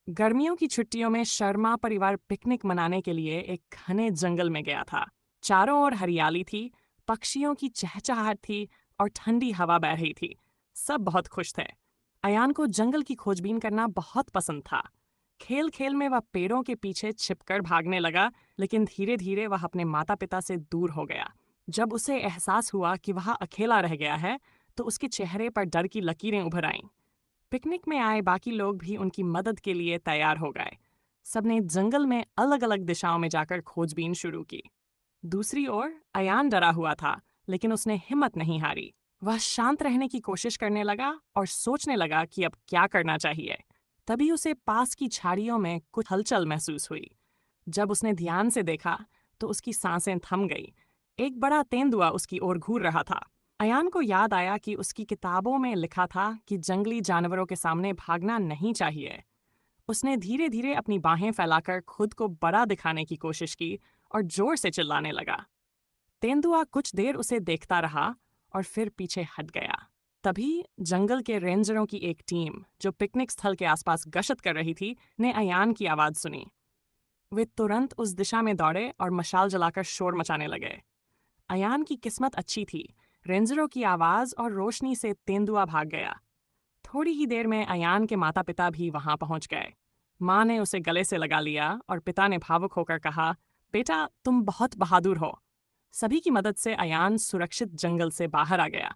गर्मियों की छुट्टियों में शर्मा परिवार पिकनिक मनाने के लिए एक घने जंगल में गया था। चारों ओर हरियाली थी, पक्षियों की चहचहाहट थी और ठंडी हवा बह रही थी। सब बहुत खुश थे। अयान को जंगल की खोजबीन करना बहुत पसंद था। खेल खेल में वह पेड़ों के पीछे छिपकर भागने लगा, लेकिन धीरे धीरे वह अपने माता पिता से दूर हो गया। जब उसे एहसास हुआ कि वह अकेला रह गया है, तो उसके चेहरे पर डर की लकीरें उभर आईं। पिकनिक में आए बाकी लोग भी उनकी मदद के लिए तैयार हो गए। सबने जंगल में अलग अलग दिशाओं में जाकर खोजबीन शुरू की। दूसरी ओर अयान डरा हुआ था, लेकिन उसने हिम्मत नहीं हारी। वह शांत रहने की कोशिश करने लगा और सोचने लगा कि अब क्या करना चाहिए। तभी उसे पास की झाड़ियों में कुछ हलचल महसूस हुई। जब उसने ध्यान से देखा, तो उसकी सांसें थम गई। एक बड़ा तेंदुआ उसकी ओर घूर रहा था। अयान को याद आया कि उसकी किताबों में लिखा था कि जंगली जानवरों के सामने भागना नहीं चाहिए। उसने धीरे धीरे अपनी बाहें फैलाकर खुद को बड़ा दिखाने की कोशिश की और जोर से चिल्लाने लगा। तेंदुआ कुछ देर उसे देखता रहा और फिर पीछे हट गया। तभी जंगल के रेंजरों की एक टीम, जो पिकनिक स्थल के आसपास गश्त कर रही थी, ने अयान की आवाज़ सुनी। वे तुरंत उस दिशा में दौड़े और मशाल जलाकर शोर मचाने लगे। अयान की किस्मत अच्छी थी। रेंजरों की आवाज़ और रोशनी से तेंदुआ भाग गया। थोड़ी ही देर में अयान के माता पिता भी वहां पहुंच गए। माँ ने उसे गले से लगा लिया और पिता ने भावुक होकर कहा, बेटा तुम बहुत बहादुर हो। सभी की मदद से अयान सुरक्षित जंगल से बाहर आ गया।